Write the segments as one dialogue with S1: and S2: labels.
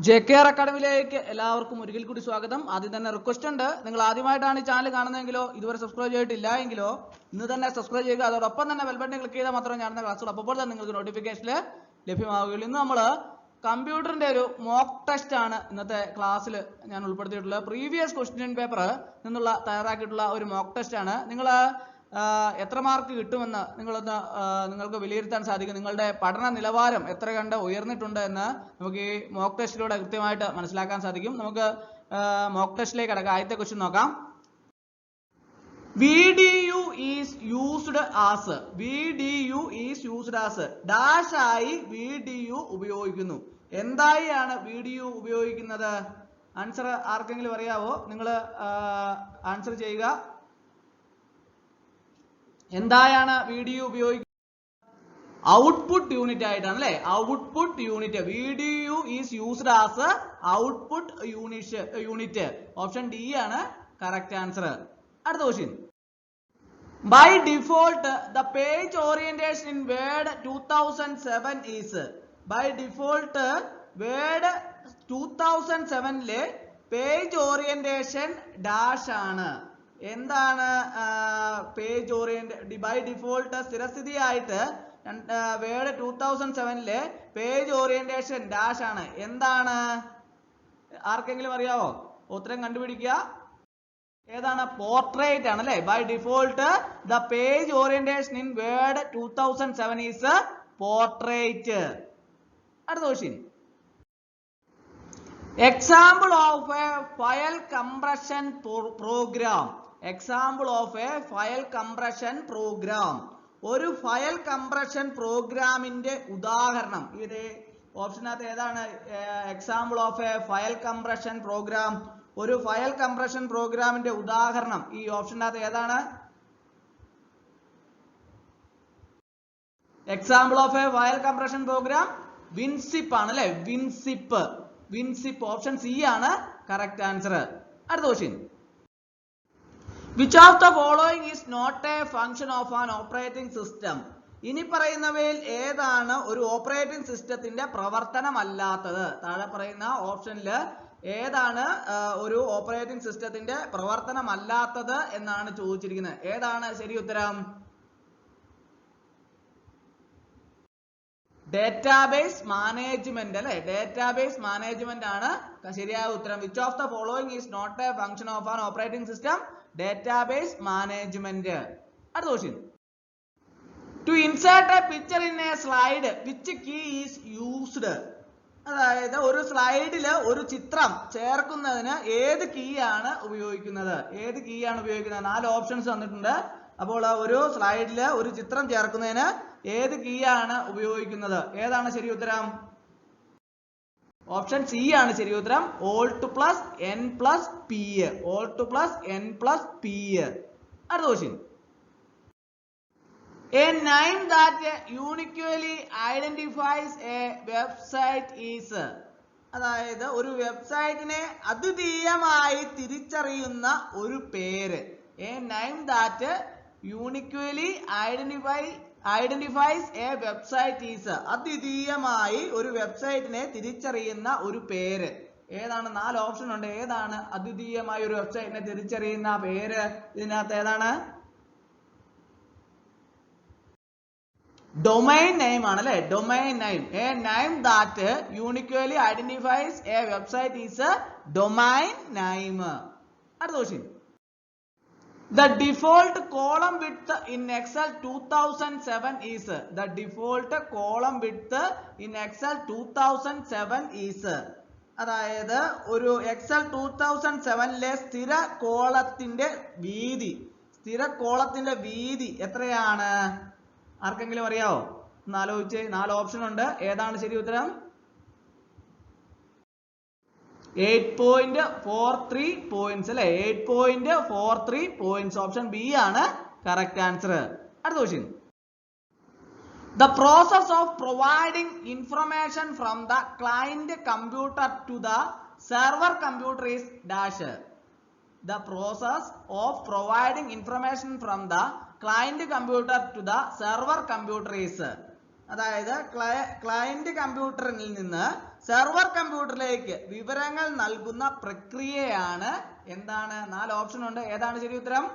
S1: JKR അക്കാഡമിയിലേക്ക് എല്ലാവർക്കും ഒരിക്കൽ കൂടി സ്വാഗതം. ആദ്യം തന്നെ റിക്വസ്റ്റ് ഉണ്ട്, നിങ്ങൾ ആദ്യമായിട്ടാണ് ഈ ചാനൽ കാണുന്നതെങ്കിലോ ഇതുവരെ സബ്സ്ക്രൈബ് ചെയ്തിട്ടില്ല എങ്കിലോ ഇന്ന് തന്നെ സബ്സ്ക്രൈബ് ചെയ്യുക. അതോടൊപ്പം തന്നെ ബെൽ ബട്ടൺ ക്ലിക്ക് ചെയ്താൽ മാത്രമേ ഞാൻ ക്ലാസ്സുകൾ അപ്പോൾ തന്നെ നിങ്ങൾക്ക് നോട്ടിഫിക്കേഷൻ ലഭ്യമാവുകയുള്ളൂ. ഇന്ന് നമ്മൾ കമ്പ്യൂട്ടറിന്റെ ഒരു മോക്ക് ടെസ്റ്റ് ആണ് ഇന്നത്തെ ക്ലാസ്സിൽ ഞാൻ ഉൾപ്പെടുത്തിയിട്ടുള്ളത്. പ്രീവിയസ് ക്വസ്റ്റ്യൻ പേപ്പർ നിന്നുള്ള തയ്യാറാക്കിയിട്ടുള്ള ഒരു മോക്ക് ടെസ്റ്റ് ആണ്. നിങ്ങൾ എത്ര മാർക്ക് കിട്ടുമെന്ന് നിങ്ങൾക്ക് വിലയിരുത്താൻ സാധിക്കും. നിങ്ങളുടെ പഠന നിലവാരം എത്ര കണ്ട് ഉയർന്നിട്ടുണ്ട് എന്ന് നമുക്ക് ഈ മോക്ക് ടെസ്റ്റിലൂടെ കൃത്യമായിട്ട് മനസ്സിലാക്കാൻ സാധിക്കും. നമുക്ക് മോക്ക് ടെസ്റ്റിലേക്ക് കടക്കാം. ആദ്യത്തെ ക്വസ്റ്റ്യൻ നോക്കാം. VDU is used as dash ആയി VDU ഉപയോഗിക്കുന്നു. എന്തായാണ് VDU ഉപയോഗിക്കുന്നത്? ആൻസർ ആർക്കെങ്കിലും അറിയാവോ? നിങ്ങൾ ആൻസർ ചെയ്യുക. എന്തായാണ് VDU ഉപയോഗിക്കുന്നത്? ഔട്ട്പുട്ട് യൂണിറ്റ് ആയിട്ടാണ് അല്ലെ. Output unit. VDU is used as output unit. Option D ആണ് കറക്റ്റ് ആൻസർ. അടുത്ത question. By default, the page orientation in Word 2007 is. By default, Word 2007 page orientation dash ആണ്. എന്താണ് page orient? By default സ്ഥിരസ്ഥിതിയായിട്ട് Word 2007 page orientation dash ആണ്. എന്താണ്? ആർക്കെങ്കിലും അറിയാവോ? ഉത്തരം കണ്ടുപിടിക്കുക. ഏതാണ്? പോർട്രേറ്റ് ആണ് അല്ലെ. By default the page orientation in Word 2007 is portrait. അടുത്ത question. Example of a file compression program. Example of a file compression program. ഒരു ഫയൽ കംപ്രഷൻ പ്രോഗ്രാമിന്റെ ഉദാഹരണം. ഇത് ഓപ്ഷനകത്ത് ഏതാണ്? Example of a file compression program. ഒരു ഫയൽ കംപ്രഷൻ പ്രോഗ്രാമിന്റെ ഉദാഹരണം ഈ ഓപ്ഷനകത്ത് ഏതാണ്? Example of a file compression program WinZip ആണ് അല്ലെ. വിൻസിപ്പ് ഓപ്ഷൻ സി ആണ് കറക്റ്റ് ആൻസർ. അടുത്ത question. Which of the following is not a function of an operating system? ഇനി പറയുന്നവയിൽ ഏതാണ് ഒരു ഓപ്പറേറ്റിംഗ് സിസ്റ്റത്തിന്റെ പ്രവർത്തനമല്ലാത്തത്? താഴെ പറയുന്ന ഓപ്ഷനിൽ ഏതാണ് ഒരു ഓപ്പറേറ്റിംഗ് സിസ്റ്റത്തിന്റെ പ്രവർത്തനമല്ലാത്തത് എന്നാണ് ചോദിച്ചിരിക്കുന്നത്. ഏതാണ് ശരി ഉത്തരം? ഡേറ്റാബേസ് മാനേജ്മെന്റ് അല്ലെ. ഡേറ്റാബേസ് മാനേജ്മെന്റ് ആണ് ശരിയായ ഉത്തരം. Which of the following is not a function of an operating system? Database management. അടുത്ത question. To insert a picture in a slide which key is used? അതായത് ഒരു സ്ലൈഡിൽ ഒരു ചിത്രം ചേർക്കുന്നതിന് ഏത് കീ ആണ് ഉപയോഗിക്കുന്നത്? ഏത് കീ ആണ് ഉപയോഗിക്കുന്നത്? 4 ഓപ്ഷൻസ് തന്നിട്ടുണ്ട്. അപ്പോൾ ഒരു സ്ലൈഡിൽ ഒരു ചിത്രം ചേർക്കുന്നതിന് ഏത് കീ ആണ് ഉപയോഗിക്കുന്നത്? ഏതാണ് ശരി ഉത്തരം? ഓപ്ഷൻ സി ആണ് ശരി ഉത്തരം. Alt plus N plus P. Alt plus N plus P. അടുത്ത question. A name that uniquely identifies a website is. അതായത് ഒരു വെബ്സൈറ്റിനെ അദ്വിതീയമായി തിരിച്ചറിയുന്ന ഒരു പേര്. A name that uniquely identifies a website is. അദ്വിതീയമായി ഒരു വെബ്സൈറ്റിനെ തിരിച്ചറിയുന്ന ഒരു പേര്. ഏതാണ്? 4 ഓപ്ഷൻ ഉണ്ട്. ഏതാണ് അദ്വിതീയമായി ഒരു വെബ്സൈറ്റിനെ തിരിച്ചറിയുന്ന പേര്? ഇതിനകത്ത് ഏതാണ്? ഡൊമൈൻ നെയിം ആണ് അല്ലെ. Domain name. A name that uniquely identifies a website is domain name. അടുത്ത question. The default column width in Excel 2007 is. The default column width in Excel 2007 is. അതായത് ഒരു എക്സൽ 2007 സ്ഥിര കോളത്തിന്റെ വീതി എത്രയാണ്? ആർക്കെങ്കിലും അറിയാവോ? ഒന്ന് ആലോചിച്ച്. 4 ഓപ്ഷൻ ഉണ്ട്. ഏതാണ് ശരി ഉത്തരം? 8.43 പോയിന്റ്സ് അല്ലെ. 8.43 പോയിന്റ്സ്. ഓപ്ഷൻ ബി ആണ് കറക്റ്റ് ആൻസർ. അടുത്ത question. The process of providing information from the client computer to the server computer is dash. The process of providing information from the client computer to the server computer is. അതായത് client കമ്പ്യൂട്ടറിൽ നിന്ന് server കമ്പ്യൂട്ടറിലേക്ക് വിവരങ്ങൾ നൽകുന്ന പ്രക്രിയയാണ് എന്താണ്? 4 option ഉണ്ട്. ഏതാണ് ശരി ഉത്തരം?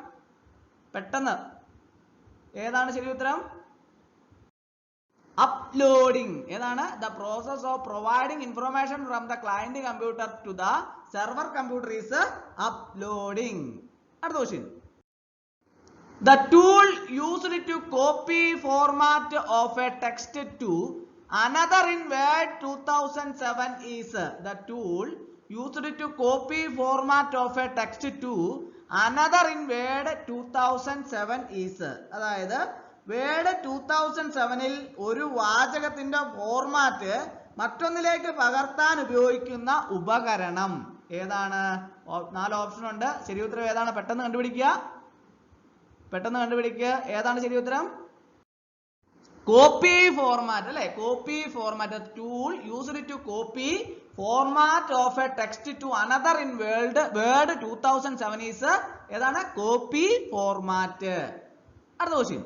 S1: പെട്ടെന്ന് ഏതാണ് ശരി ഉത്തരം? അപ്ലോഡിംഗ്. ഏതാണ്? The process of providing information from the client computer to the server computer is uploading. അടുത്ത question. The tool used to copy format of a text to another in Word 2007 is. The tool used to copy format of a text to another in Word 2007 is. അതായത് word 2007ൽ ഒരു വാചകത്തിന്റെ format മറ്റൊന്നിലേക്ക് പകർത്താൻ ഉപയോഗിക്കുന്ന ഉപകരണം ഏതാണ്? 4 option ഉണ്ട്. ശരി ഉത്തരം ഏതാണ്? പെട്ടെന്ന് കണ്ടുപിടിക്കുക. ഏതാണ് ശരി ഉത്തരം? കോപ്പി ഫോർമാറ്റ് അല്ലെ? Copy format. Tool used to copy format of a text to another in Word 2007 is. ഏതാണ്? Copy format. അടുത്ത question.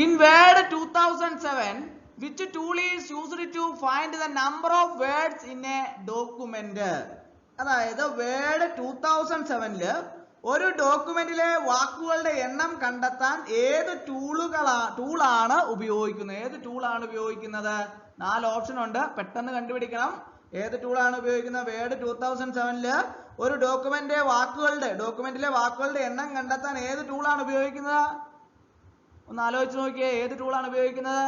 S1: In Word 2007, which tool is used to find the number of words in a document? അതായത് Word 2007ല് ഒരു ഡോക്യുമെന്റിലെ വാക്കുകളുടെ എണ്ണം കണ്ടെത്താൻ ഏത് ടൂളാണ് ഉപയോഗിക്കുന്നത്? 4 ഓപ്ഷൻ ഉണ്ട്. പെട്ടെന്ന് കണ്ടുപിടിക്കണം. ഏത് ടൂളാണ് ഉപയോഗിക്കുന്നത്? വേർഡ് 2007ല് ഒരു ഡോക്യുമെന്റിലെ വാക്കുകളുടെ എണ്ണം കണ്ടെത്താൻ ഏത് ടൂളാണ് ഉപയോഗിക്കുന്നത്? ഒന്ന് ആലോചിച്ച് നോക്കിയേ. ഏത് ടൂളാണ് ഉപയോഗിക്കുന്നത്?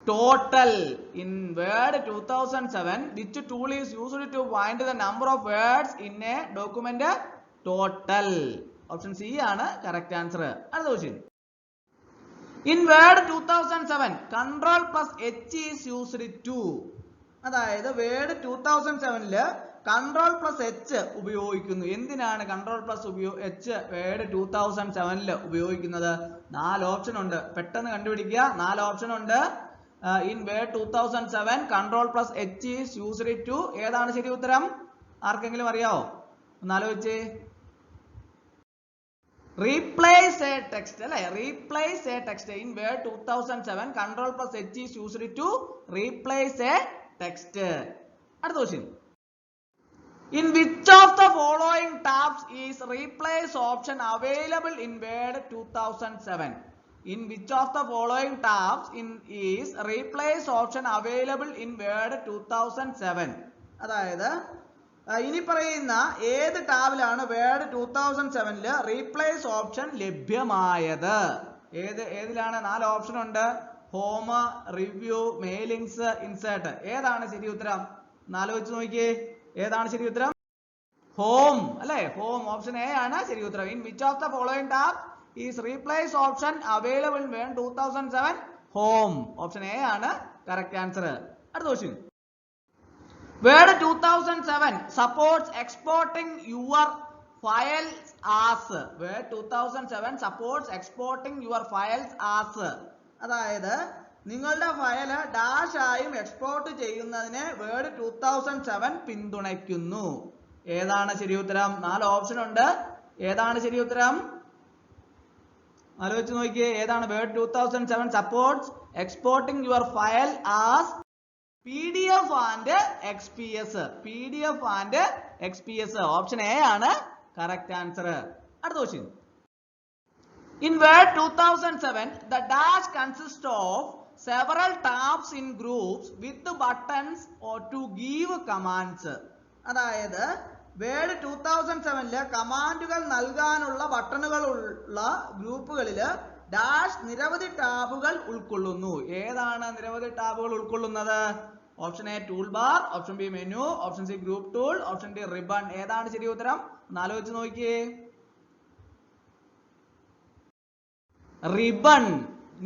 S1: Total. In Word 2007 which tool is used to find the number of words in a document? Total. Option C ആണ് കറക്റ്റ് ആൻസർ. അടുത്ത question. In Word 2007 control plus h is used to. അതായത് വേർഡ് 2007ല് control plus H ഉപയോഗിക്കുന്നു. എന്തിനാണ് control plus H Word 2007ല് ഉപയോഗിക്കുന്നത്? 4 option ഉണ്ട്. പെട്ടെന്ന് കണ്ടുപിടിക്കുക. 4 ഓപ്ഷൻ ഉണ്ട്. In Word 2007 control plus H is used to. ഏതാണ് ശരി ഉത്തരം? ആർക്കെങ്കിലും അറിയാവോ? ഒന്ന് ആലോചിച്ചേ. റീപ്ലേസ് എ ടെക്സ്റ്റ് അല്ലെ? Replace a text. In Word 2007 control plus H is used to replace a text. അടുത്ത question. In which of the following tabs is replace option available in Word 2007? In which of the following tabs is replace option available in Word 2007? അതായത് ഇനി പറയുന്ന ഏത് ടാബിലാണ് word 2007ല് replace option ലഭ്യമായത്? ഏതിലാണ്? 4 option ഉണ്ട്. Home, review, mailings, insert. ഏതാണ് ശരി ഉത്തരം? ആലോചിച്ച് നോക്കിയേ. ഏതാണ് ശരി ഉത്തരം? ഹോം അല്ലെ? ഹോം. ഓപ്ഷൻ എ ആണ് ശരി ഉത്തരം. In which of the following tab is replace option available in Word 2007? Home. Option A ആണ് കറക്റ്റ് ആൻസർ. അടുത്ത question. Word 2007 supports exporting your files as. Word 2007 supports exporting your files as. അതായത് നിങ്ങളുടെ file dash ആയും export ചെയ്യുന്നതിനെ word 2007 പിന്തുണയ്ക്കുന്നു. ഏതാണ് ശരി ഉത്തരം? 4 ഓപ്ഷൻ ഉണ്ട്. ഏതാണ് ശരി ഉത്തരം? ആലോചിച്ച് നോക്കിയേ. ഏതാണ്? Word 2007 supports exporting your file as PDF and XPS. PDF and XPS. Option A ആണ് കറക്റ്റ് ആൻസർ. അടുത്ത question. In Word 2007 the dash consists of several tabs in groups with buttons or to give commands. അതായത് Word 2007ല് കമാൻഡുകൾ നൽകാനുള്ള ബട്ടണുകളുള്ള ഗ്രൂപ്പുകളില് dash നിരവധി ടാബുകൾ ഉൾക്കൊള്ളുന്നു. ഏതാണ് നിരവധി ടാബുകൾ ഉൾക്കൊള്ളുന്നത്? Option A tool bar, option B menu, option C group tool, option D ribbon. ഏതാണ് ശരി ഉത്തരം? ഒന്ന് ആലോചിച്ച് നോക്കിയേ. Ribbon.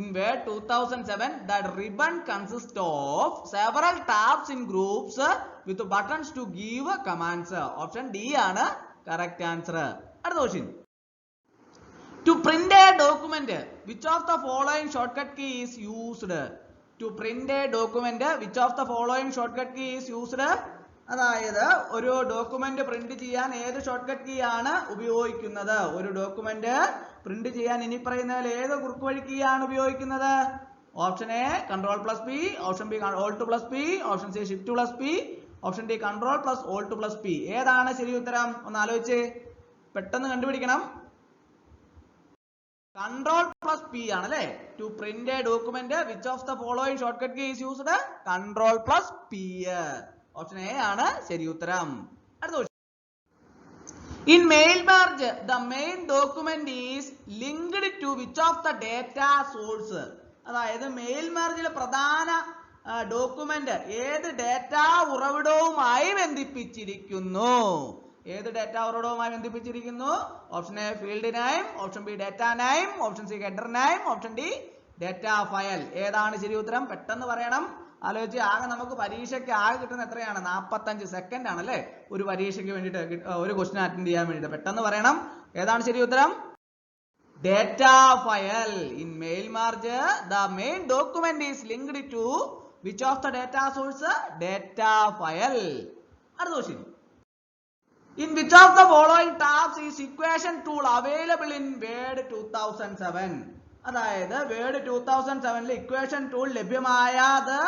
S1: In Word 2007 that ribbon consists of several tabs in groups with buttons to give commands. Option D ആണ് correct answer. അടുത്ത question. To print a document, which of the following shortcut key is used? To print a document, which of the following shortcut key is used? അതായത് ഒരു document print ചെയ്യാൻ ഏത് shortcut key ആണ് ഉപയോഗിക്കുന്നത്? ഒരു document print ചെയ്യാൻ ഇനി പറയുന്നതിൽ ഏത് കുറുക്കുവഴി കീ ആണ് ഉപയോഗിക്കുന്നത്? Option A control plus P, option B Alt plus P, option C shift plus P, option D control plus Alt plus P. ഏതാണ് ശരി ഉത്തരം? ഒന്ന് ആലോചിച്ച് പെട്ടെന്ന് കണ്ടുപിടിക്കണം. കൺട്രോൾ പ്ലസ് പി ആണ് അല്ലെ. To print a document which of the following shortcut key is used? Control plus P. Option A ആണ് ശരി ഉത്തരം. അടുത്ത question. In mail merge, the main document is linked to which of the data source? അതായത് mail മെർജിൽ പ്രധാന document ഏത് data ഉറവിടവുമായി ബന്ധിപ്പിച്ചിരിക്കുന്നു? ഏത് ഡാറ്റാ ഉറവിടവുമായി ബന്ധിപ്പിച്ചിരിക്കുന്നു? Option A field name, option B data name, option C header name, option D data file. ഏതാണ് ശരി ഉത്തരം? പെട്ടെന്ന് പറയണം. ആലോചിച്ച്. ആകെ നമുക്ക് പരീക്ഷയ്ക്ക് ആകെ കിട്ടുന്ന എത്രയാണ്? 45 സെക്കൻഡ് ആണ് അല്ലെ ഒരു പരീക്ഷയ്ക്ക് വേണ്ടിയിട്ട്, ഒരു ക്വസ്റ്റ്യൻ അറ്റൻഡ് ചെയ്യാൻ വേണ്ടിയിട്ട്. പെട്ടെന്ന് പറയണം. ഏതാണ് ശരി ഉത്തരം? Data file. In mail merge the main document is linked to which of the data source? Data file. അടുത്ത question. In which of the following tabs is equation tool available in Word 2007? അതായത് word 2007 equation tool ലഭ്യമായത്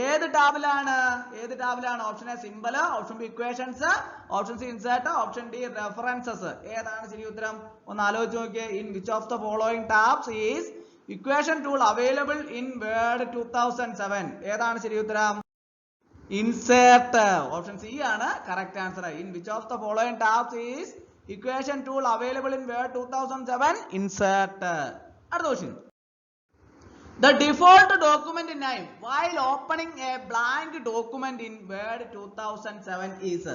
S1: ഏത് ടാബിലാണ്? ഏത് ടാബിലാണ്? Option A symbol, option B equations, option C insert, option D references. ഏതാണ് ശരി ഉത്തരം? ഒന്ന് ആലോചിച്ച് നോക്കിയേ. In which of the following tabs is equation tool available in Word 2007? ഏതാണ് ശരി ഉത്തരം? ഇൻസേർട്ട്. ഓപ്ഷൻ സി ആണ് correct answer. In which of the following tabs is equation tool available in Word 2007? Insert. അടുത്ത question. The default document name while opening a blank document in Word 2007 is?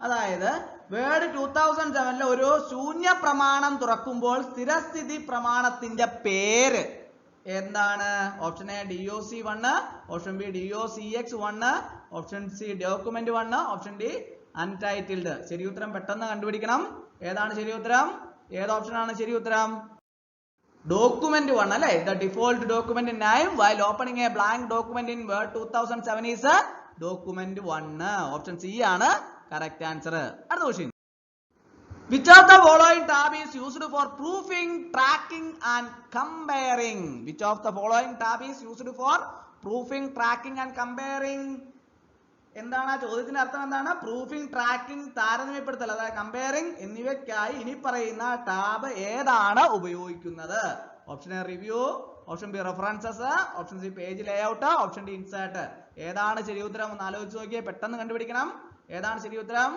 S1: അതായത് word 2007 ഒരു ശൂന്യ പ്രമാണം തുറക്കുമ്പോൾ സ്ഥിരസ്ഥിതി പ്രമാണത്തിന്റെ പേര് എന്താണ്? Option A DOC1, option B DOCX1, option C document 1, option D untitled. ശരി ഉത്തരം പെട്ടെന്ന് കണ്ടുപിടിക്കണം. ഏതാണ് ശരി ഉത്തരം? ഏത് ഓപ്ഷൻ ആണ് ശരി ഉത്തരം? ഡോക്യുമെന്റ് 1 അല്ലെ. The default document name while opening a blank document in Word 2007 is document 1. Option C ആണ് കറക്റ്റ് ആൻസർ. അടുത്ത question. Which of the following tab is used for proofing, tracking and comparing? Which of the following tab is used for proofing, tracking and comparing? എന്താണ് ആ ചോദ്യത്തിന്റെ അർത്ഥം? എന്താണ്? Proofing, tracking, താരതമ്യപ്പെടുത്തൽ, അതായത് comparing എന്നിവയ്ക്കായി ഇനി പറയുന്ന ടാബ് ഏതാണ് ഉപയോഗിക്കുന്നത്? Option A review, option B references, option C page layout, option D insert. ഏതാണ് ശരി ഉത്തരം? ഒന്ന് ആലോചിച്ച് നോക്കിയേ. പെട്ടെന്ന് കണ്ടുപിടിക്കണം. ഏതാണ് ശരി ഉത്തരം?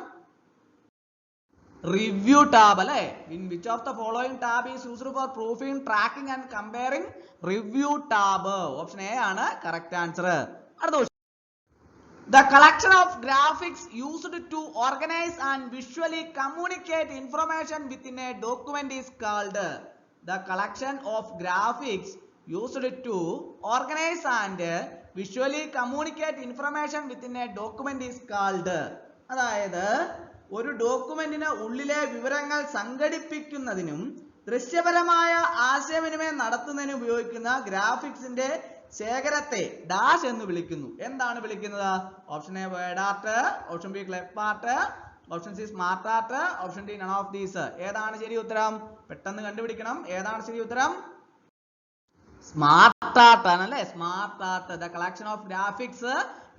S1: റിവ്യൂ ടാബ് അല്ലെ. In which of the following tab is used for proofing, tracking and comparing? Review tab. Option A ആണ് കറക്റ്റ് ആൻസർ. അടുത്ത question. The collection of graphics used to organize and visually communicate information within a document is called? The collection of graphics used to organize and visually communicate information within a document is called? അതായത് ഒരു ഡോക്യുമെന്റിന് ഉള്ളിലെ വിവരങ്ങൾ സംഘടിപ്പിക്കുന്നതിനും ദൃശ്യപരമായ ആശയവിനിമയം നടത്തുന്നതിനും ഉപയോഗിക്കുന്ന ഗ്രാഫിക്സിന്റെ ശേഖരത്തെ dash എന്ന് വിളിക്കുന്നു. എന്താണ് വിളിക്കുന്നത്? Option A word art, option B clip art, option C smart art, option D none of these. ഏതാണ് ശരി ഉത്തരം? പെട്ടെന്ന് കണ്ടുപിടിക്കണം. ഏതാണ് ശരി ഉത്തരം? സ്മാർട്ട് ആർട്ട് ആണല്ലേ. Smart art. The collection of graphics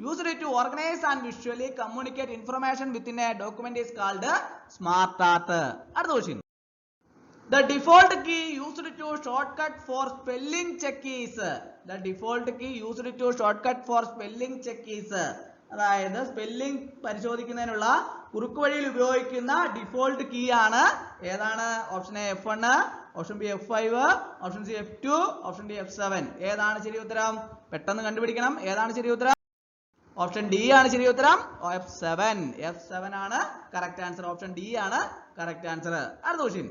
S1: used to organize and visually communicate information within a document is called smart art. അടുത്ത question. The default key used to shortcut for spelling check is? The default key used to shortcut for spelling check is? അതായത് spelling പരിശോധിക്കുന്നതിനുള്ള കുറുക്ക് വഴിയിൽ ഉപയോഗിക്കുന്ന default key ആണ് ഏതാണ്? Option A F1, option B F5, option C F2, option D F7. ഏതാണ് ശരി ഉത്തരം? പെട്ടെന്ന് കണ്ടുപിടിക്കണം. ഏതാണ് ശരി ഉത്തരം? ഓപ്ഷൻ ഡി ആണ് ശരി ഉത്തരം. F7. F7 ആണ് കറക്റ്റ് ആൻസർ. ഓപ്ഷൻ ഡി ആണ് കറക്റ്റ് ആൻസർ. അടുത്ത question.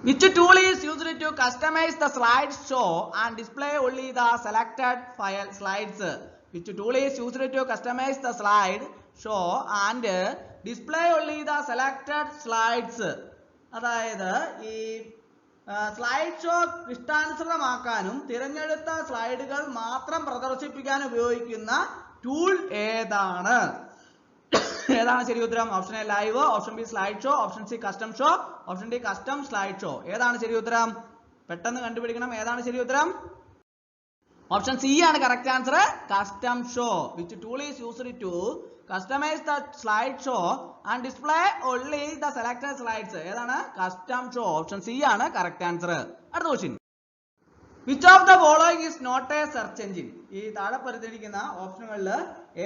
S1: Which tool is used to customize the slideshow and display only the selected file slides? Which tool is used to customize the slideshow and display only the selected slides? അതായത് ഈ slide show ഇഷ്ടാനുസൃതമാക്കാനും തിരഞ്ഞെടുത്ത സ്ലൈഡുകൾ മാത്രം പ്രദർശിപ്പിക്കാൻ ഉപയോഗിക്കുന്ന tool ഏതാണ്? ഏതാണ് ശരി ഉത്തരം? Option A live, option B slide show, option C custom show, option D custom slide show. ഏതാണ് ശരി ഉത്തരം? പെട്ടെന്ന് കണ്ടുപിടിക്കണം. ഏതാണ് ശരി ഉത്തരം? ഓപ്ഷൻ സി ആണ് correct answer. Custom show. Which tool is used to customise the slide show and display only the selected slides? ഏതാണ്? Custom show. ഓപ്ഷൻ സി ആണ് കറക്റ്റ് ആൻസർ. അടുത്ത question. Which of the following is not a search engine? ഈ താഴെ പറഞ്ഞിരിക്കുന്ന ഓപ്ഷനുകളിൽ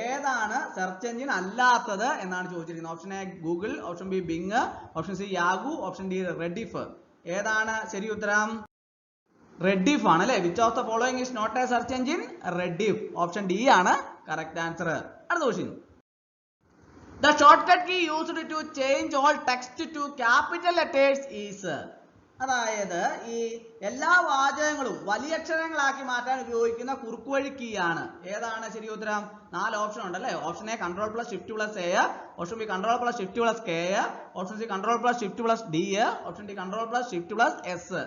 S1: ഏതാണ് search engine അല്ലാത്തത് എന്നാണ് ചോദിച്ചിരിക്കുന്നത്. Option A Google, option B Bing, option C Yahoo, option D Rediff. ഏതാണ് ശരി ഉത്തരം? റെഡിഫ് ആണ് അല്ലെ. Which of the following is not a search engine? Rediff. Option D ആണ് കറക്റ്റ് ആൻസർ. അടുത്ത question. The shortcut key used to change all text to capital letters is? അതായത് ഈ എല്ലാ വാചകങ്ങളും വലിയ അക്ഷരങ്ങളാക്കി മാറ്റാൻ ഉപയോഗിക്കുന്ന കുറുക്കുവഴി കീ ആണ്. ഏതാണ് ശരി ഉത്തരം? 4 ഓപ്ഷൻ ഉണ്ടല്ലേ. Option A control plus shift plus A, option B control plus shift plus K, option C control plus shift plus D, option D control plus shift plus S.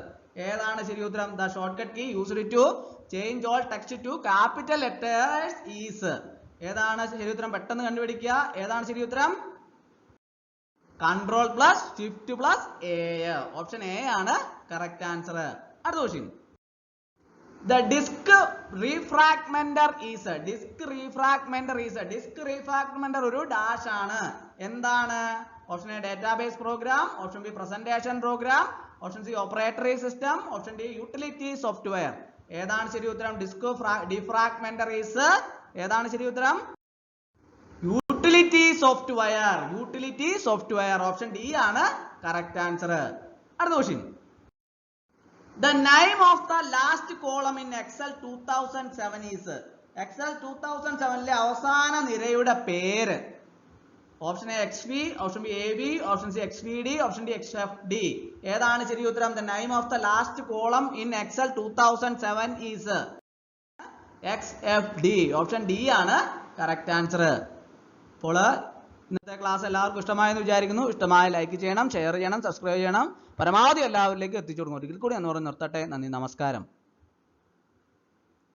S1: ഏതാണ് ശരി ഉത്തരം? The shortcut key used to change all text to capital letters is? ഏതാണ് ശരി ഉത്തരം? പെട്ടെന്ന് കണ്ടുപിടിക്കുക. ഏതാണ് ശരി ഉത്തരം? Control plus shift plus A. Option A ആണ് കറക്റ്റ് ആൻസർ. അടുത്ത question. The disk defragmenter is? Disk defragmenter is? Disk defragmenter ഒരു ഡാഷ് ആണ്. എന്താണ്? Option A database program, option B presentation program, option C operating system, option D utility software. ഏതാണ് ശരി ഉത്തരം? Disk defragmenter is? ഏതാണ് ശരി ഉത്തരം? Utility software. Utility software. Option D ആണ് കറക്റ്റ് ആൻസർ. അടുത്ത question. The name of the last column in Excel 2007 is? Excel 2007ലെ അവസാന നിരയുടെ പേര്? Option A X V, option B A V, option C X V D, option D X F D. ഏതാണ് ശരി ഉത്തരം? The name of the last column in Excel 2007 is? X F D. Option D ആണ് correct answer. അപ്പോൾ ഇന്നത്തെ class എല്ലാവർക്കും ഇഷ്ടമായെന്ന് വിചാരിക്കുന്നു. ഇഷ്ടമായ ലൈക്ക് ചെയ്യണം, ഷെയർ ചെയ്യണം, സബ്സ്ക്രൈബ് ചെയ്യണം. പരമാവധി എല്ലാവരിലേക്കും എത്തിച്ചു കൊടുക്കും. ഒരിക്കൽ കൂടി എന്ന് പറഞ്ഞ് നിർത്തട്ടെ. നന്ദി, നമസ്കാരം.